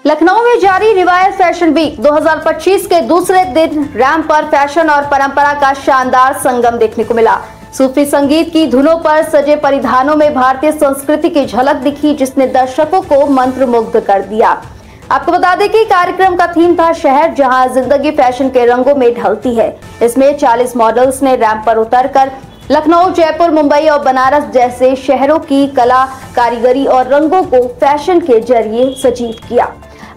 लखनऊ में जारी रिवायत फैशन वीक 2025 के दूसरे दिन रैंप पर फैशन और परंपरा का शानदार संगम देखने को मिला। सूफी संगीत की धुनों पर सजे परिधानों में भारतीय संस्कृति की झलक दिखी, जिसने दर्शकों को मंत्रमुग्ध कर दिया। आपको बता दें कि कार्यक्रम का थीम था शहर, जहां जिंदगी फैशन के रंगों में ढलती है। इसमें 40 मॉडल्स ने रैंप पर उतरकर लखनऊ, जयपुर, मुंबई और बनारस जैसे शहरों की कला, कारीगरी और रंगों को फैशन के जरिए सजीव किया।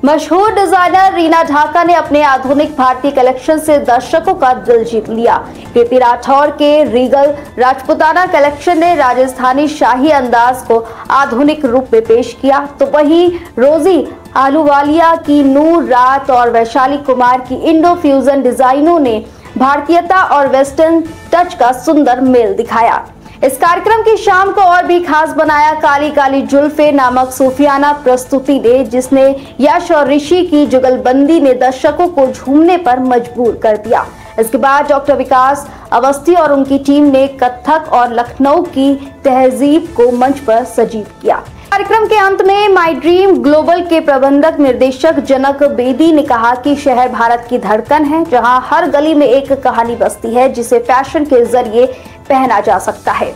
मशहूर डिजाइनर रीना ढाका ने अपने आधुनिक भारतीय कलेक्शन से दर्शकों का दिल जीत लिया। कीर्ति राठौर के रीगल राजपुताना कलेक्शन ने राजस्थानी शाही अंदाज को आधुनिक रूप में पेश किया, तो वहीं रोजी आलूवालिया की नूर रात और वैशाली कुमार की इंडो फ्यूजन डिजाइनों ने भारतीयता और वेस्टर्न टच का सुंदर मेल दिखाया। इस कार्यक्रम की शाम को और भी खास बनाया काली काली जुल्फे नामक सूफियाना प्रस्तुति ने, जिसने यश और ऋषि की जुगलबंदी ने दर्शकों को झूमने पर मजबूर कर दिया। इसके बाद डॉक्टर विकास अवस्थी और उनकी टीम ने कथक और लखनऊ की तहजीब को मंच पर सजीव किया। कार्यक्रम के अंत में माई ड्रीम ग्लोबल के प्रबंधक निर्देशक जनक बेदी ने कहा कि शहर भारत की धड़कन है, जहां हर गली में एक कहानी बसती है, जिसे फैशन के जरिए पहना जा सकता है।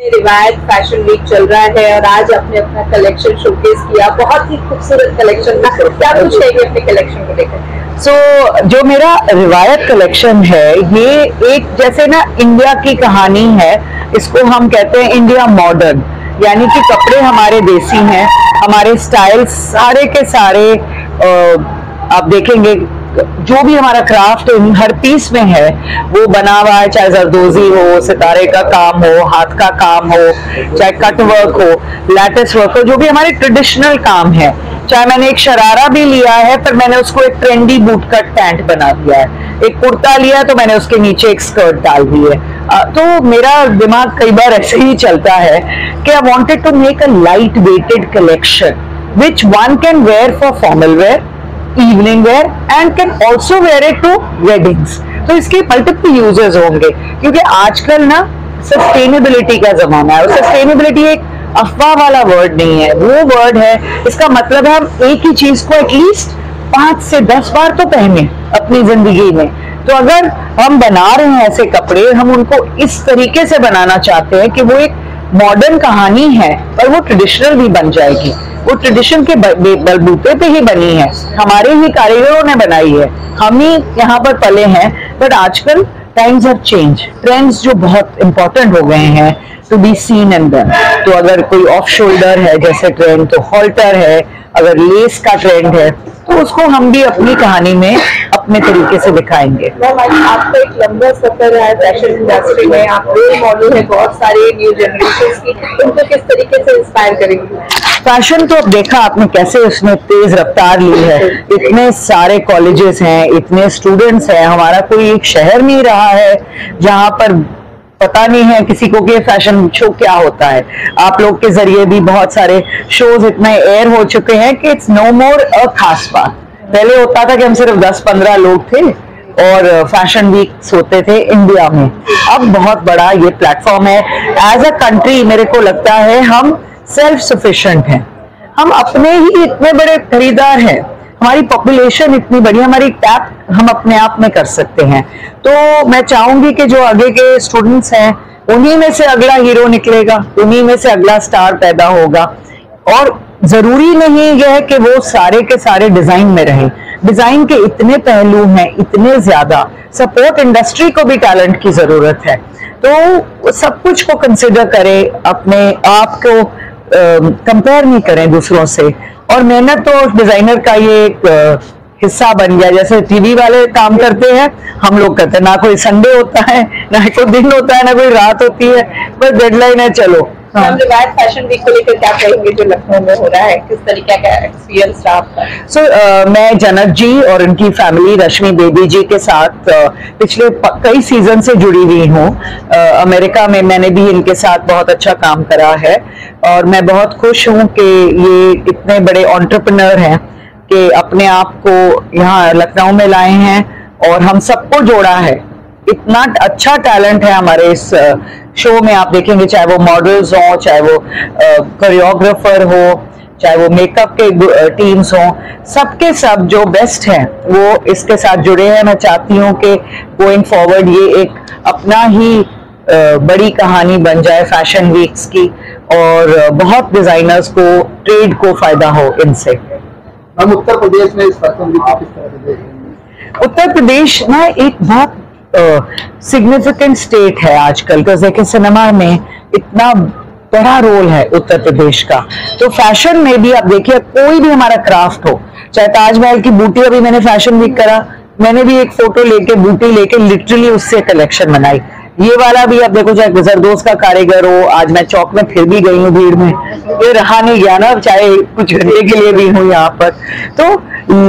रिवायत फैशन वीक चल रहा है और आज आपने अपना कलेक्शन शोकेस किया, बहुत ही खूबसूरत कलेक्शन। क्या कुछ कहेंगे अपने कलेक्शन को लेकर? जो मेरा रिवायत कलेक्शन है, ये एक जैसे ना इंडिया की कहानी है। इसको हम कहते हैं इंडिया मॉडर्न, यानी कि कपड़े हमारे देसी हैं, हमारे स्टाइल सारे के सारे आप देखेंगे जो भी हमारा क्राफ्ट हर पीस में है वो बना हुआ है, चाहे जरदोजी हो, सितारे का काम हो, हाथ का काम हो, चाहे कट वर्क हो, लैटिस वर्क हो, जो भी हमारे ट्रेडिशनल काम है। चाहे मैंने एक शरारा भी लिया है, पर मैंने उसको एक ट्रेंडी बूट कट पैंट बना दिया है। एक कुर्ता लिया तो मैंने उसके नीचे एक स्कर्ट डाल दी है। तो मेरा दिमाग कई बार ऐसे ही चलता है कि I wanted to make a light weighted collection which one can wear for formal wear, evening wear and can also wear it to weddings. तो इसके मल्टीपल यूजेस होंगे, क्योंकि आजकल ना सस्टेनेबिलिटी का जमाना है और सस्टेनेबिलिटी एक अफवाह वाला वर्ड नहीं है, वो वर्ड है, इसका मतलब है हम एक ही चीज को एटलीस्ट 5 से 10 बार तो पहने अपनी जिंदगी में। तो अगर हम बना रहे हैं ऐसे कपड़े, हम उनको इस तरीके से बनाना चाहते हैं कि वो एक मॉडर्न कहानी है पर वो ट्रेडिशनल भी बन जाएगी। वो ट्रेडिशन के बलबूते पे ही बनी है, हमारे ही कारीगरों ने बनाई है, हम ही यहाँ पर पले हैं। बट आजकल टाइम्स हैव चेंज, ट्रेंड्स जो बहुत इंपॉर्टेंट हो गए हैं to be seen and done. तो अगर कोई ऑफ शोल्डर है जैसे ट्रेंड, तो हॉल्टर है, अगर लेस का ट्रेंड है, तो उसको हम भी अपनी कहानी में अपने तरीके से दिखाएंगे। आपका एक लंबा सफर है फैशन इंडस्ट्री में, आप रोल मॉडल है बहुत सारे न्यू जनरेशन की, उनको किस तरीके से इंस्पायर करेंगे? फैशन तो अब देखा आपने कैसे उसने तेज रफ्तार ली है। इतने सारे कॉलेजेस हैं, इतने स्टूडेंट्स हैं, हमारा कोई एक शहर नहीं रहा है जहां पर पता नहीं है किसी को कि फैशन शो क्या होता है। आप लोग के जरिए भी बहुत सारे शोज इतने एयर हो चुके हैं कि इट्स नो मोर अ खास बात। पहले होता था कि हम सिर्फ 10-15 लोग थे और फैशन वीक होते थे इंडिया में। अब बहुत बड़ा ये प्लेटफॉर्म है। एज अ कंट्री मेरे को लगता है हम सेल्फ सफिशिएंट हैं, हम अपने ही इतने बड़े खरीदार हैं, हमारी पॉपुलेशन इतनी बड़ी, हमारी टैप हम अपने आप में कर सकते हैं। तो मैं चाहूंगी कि जो आगे के स्टूडेंट्स हैं उन्हीं में से अगला हीरो निकलेगा, उन्हीं में से अगला स्टार पैदा होगा। और जरूरी नहीं है कि वो सारे के सारे डिजाइन में रहे। डिजाइन के इतने पहलू हैं, इतने ज्यादा, सपोर्ट इंडस्ट्री को भी टैलेंट की जरूरत है। तो सब कुछ को कंसिडर करें, अपने आप को कंपेयर नहीं करें दूसरों से। और मेहनत तो डिजाइनर का ये एक हिस्सा बन गया, जैसे टीवी वाले काम करते हैं हम लोग करते हैं। ना कोई संडे होता है, ना कोई दिन होता है, ना कोई रात होती है, बस डेडलाइन है, चलो। हम रिवायत फैशन वीक को लेकर क्या कहेंगे जो लखनऊ में हो रहा है, किस तरीके का एक्सपीरियंस रहा आपका? मैं जनक जी और उनकी फैमिली रश्मि बेबी जी के साथ पिछले कई सीजन से जुड़ी हुई हूँ। अमेरिका में मैंने भी इनके साथ बहुत अच्छा काम करा है और मैं बहुत खुश हूँ कि ये इतने बड़े एंटरप्रेन्योर हैं कि अपने आप को यहाँ लखनऊ में लाए हैं और हम सबको जोड़ा है। इतना अच्छा टैलेंट है हमारे इस शो में। आप देखेंगे चाहे वो मॉडल्स हो, चाहे वो कोरियोग्राफर हो, चाहे वो मेकअप के टीम्स हों, सबके सब जो बेस्ट हैं वो इसके साथ जुड़े हैं। मैं चाहती हूँ कि गोइंग फॉरवर्ड ये एक अपना ही बड़ी कहानी बन जाए फैशन वीक्स की, और बहुत डिजाइनर्स को, ट्रेड को फायदा हो इनसे। हम उत्तर प्रदेश में इस फैशन वीक को किस तरह से देख रहे हैं? उत्तर प्रदेश ना एक बहुत सिग्निफिकेंट स्टेट है आजकल, because देखिए सिनेमा में इतना बड़ा रोल है उत्तर प्रदेश का। तो फैशन में भी आप देखिए, कोई भी हमारा क्राफ्ट हो, चाहे ताजमहल की बूटी, अभी मैंने फैशन वीक करा, मैंने भी एक फोटो लेके बूटी लेके लिटरली उससे कलेक्शन बनाई। ये वाला भी आप देखो, चाहे जरदोज का कारीगर हो, आज मैं चौक में फिर भी गई हूँ भीड़ में, ये रहा नहीं गया ना, चाहे कुछ घंटे के लिए भी हूँ यहाँ पर। तो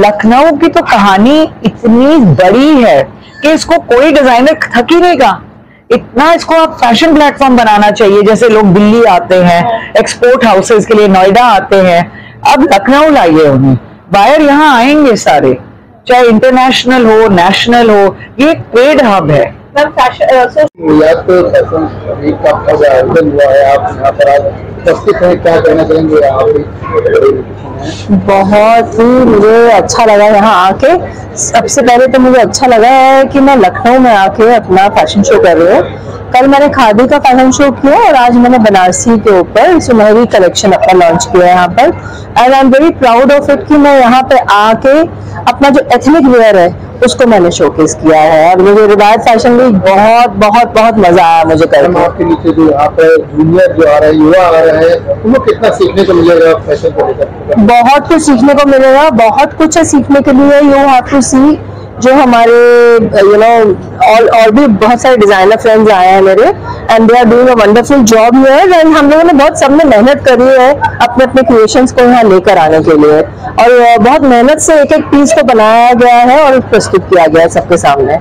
लखनऊ की तो कहानी इतनी बड़ी है कि इसको कोई डिजाइनर थक ही नहीं का, इतना इसको आप फैशन प्लेटफॉर्म बनाना चाहिए। जैसे लोग दिल्ली आते हैं एक्सपोर्ट हाउसेस के लिए, नोएडा आते हैं, अब लखनऊ लाइए उन्हें, बाहर यहाँ आएंगे सारे, चाहे इंटरनेशनल हो नेशनल हो, ये एक ट्रेड हब है। फैशन वीक का आपका आयोजन हुआ है, आप यहाँ पर आज उपस्थित हैं, क्या कहना चाहेंगे आप? बहुत ही मुझे अच्छा लगा यहाँ आके। सबसे पहले तो मुझे अच्छा लगा है कि मैं लखनऊ में आके अपना फैशन शो कर रही हूँ। कल मैंने खादी का फैशन शो किया और आज मैंने बनारसी के ऊपर सुनहरी कलेक्शन अपना लॉन्च किया है यहाँ पर, and I am very proud of it कि मैं यहाँ पे आके अपना जो एथनिक वेयर है उसको मैंने शोकेस किया है। और मुझे रिवायत फैशन वीक बहुत बहुत बहुत मजा आया मुझे करके। आपके नीचे जो यहाँ पे जूनियर जो आ रहे हैं, युवा आ रहे हैं, उनको कितना सीखने को मिलेगा फैशन को लेकर? बहुत कुछ सीखने को मिलेगा, बहुत कुछ है सीखने के लिए। यू हैव टू सी जो हमारे और भी बहुत सारे डिजाइनर फ्रेंड्स आए हैं मेरे, and they are doing a wonderful job here. And हम लोगों ने बहुत सबने मेहनत करी है अपने अपने क्रिएशंस को यहाँ लेकर आने के लिए, और बहुत मेहनत से एक एक पीस को बनाया गया है और प्रस्तुत किया गया है सबके सामने।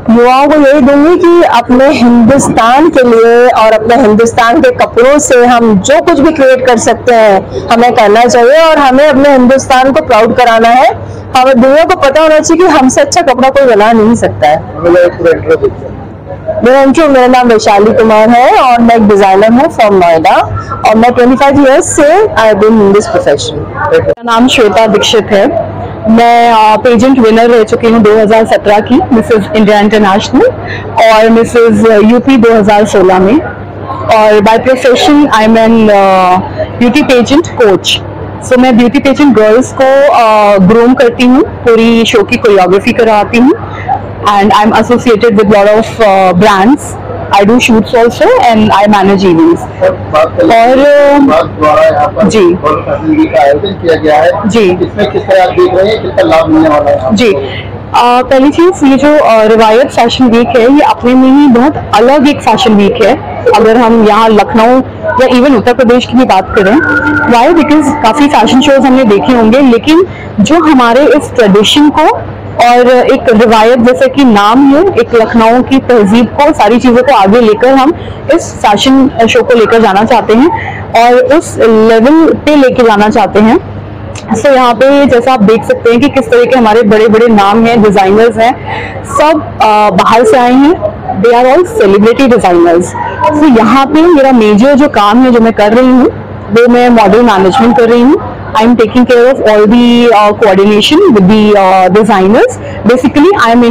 युवाओं को यही दूंगी कि अपने हिंदुस्तान के लिए और अपने हिंदुस्तान के कपड़ों से हम जो कुछ भी क्रिएट कर सकते हैं हमें करना चाहिए, और हमें अपने हिंदुस्तान को प्राउड कराना है। हमें दुनिया को पता होना चाहिए कि हमसे अच्छा कपड़ा कोई बना नहीं सकता है। मेरा नाम वैशाली कुमार है और मैं एक डिजाइनर हूँ फ्रॉम नोएडा, और मैं 25 ईयर्स से I have been in this profession. मेरा नाम श्वेता दीक्षित है। मैं पेजेंट विनर रह चुकी हूँ 2017 की, मिसेस इंडिया इंटरनेशनल और मिसेस यूपी 2016 में, और by profession I am an beauty pageant coach. So मैं ब्यूटी पेजेंट गर्ल्स को ग्रूम करती हूँ, पूरी शो की कोरियोग्राफी कराती हूँ, and I am associated with lot of brands. I do shoots also and I manage events। और जी आयोजन किया गया है जी, इसमें किस तरह आप देख रहे हैं, कितना लाभ मिलने वाला है जी। पहली चीज, ये जो रिवायत फैशन वीक है ये अपने में ही बहुत अलग एक फैशन वीक है। अगर हम यहाँ लखनऊ या इवन उत्तर प्रदेश की भी बात करें, वाई बिकॉज काफी फैशन शोज हमने देखे होंगे, लेकिन जो हमारे इस ट्रेडिशन को और एक रिवायत जैसे कि नाम है, एक लखनऊ की तहजीब को, सारी चीजों को आगे लेकर हम इस फैशन शो को लेकर जाना चाहते हैं और उस लेवल पे लेके जाना चाहते हैं। सो यहाँ पे जैसा आप देख सकते हैं कि किस तरह के हमारे बड़े बड़े नाम हैं, डिजाइनर्स हैं, सब बाहर से आए हैं। They are all celebrity designers. So यहाँ पे मेरा मेजर जो काम है जो मैं कर रही हूँ वो मैं मॉडल मैनेजमेंट कर रही हूँ। I am taking care of all the coordination with the designers. Basically, I'm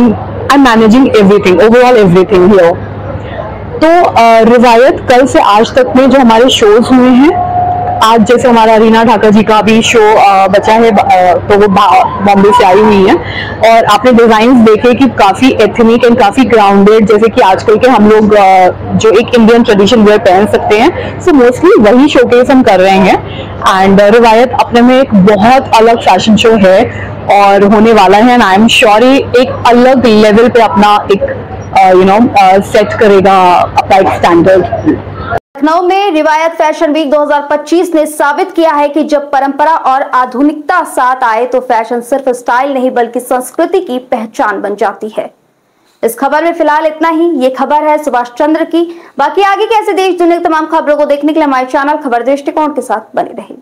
managing everything, overall everything here. तो रिवायत कल से आज तक में जो हमारे शोज हुए हैं, आज जैसे हमारा रीना ढाका जी का भी शो बचा है, तो वो बॉम्बे से आई हुई है, और आपने डिजाइन्स देखे कि काफी एथनिक एंड काफी ग्राउंडेड, जैसे कि आजकल के हम लोग जो एक इंडियन ट्रेडिशन वेयर पहन सकते हैं। सो मोस्टली वही शोकेस हम कर रहे हैं, एंड रिवायत अपने में एक बहुत अलग फैशन शो है और होने वाला है, एंड आई एम श्योर एक अलग लेवल पे अपना एक सेट करेगा अपना एक स्टैंडर्ड। लखनऊ में रिवायत फैशन वीक 2025 ने साबित किया है कि जब परंपरा और आधुनिकता साथ आए तो फैशन सिर्फ स्टाइल नहीं बल्कि संस्कृति की पहचान बन जाती है। इस खबर में फिलहाल इतना ही। ये खबर है सुभाष चंद्र की। बाकी आगे कैसे देश दुनिया की तमाम खबरों को देखने के लिए हमारे चैनल खबर दृष्टिकोण के साथ बने रहें।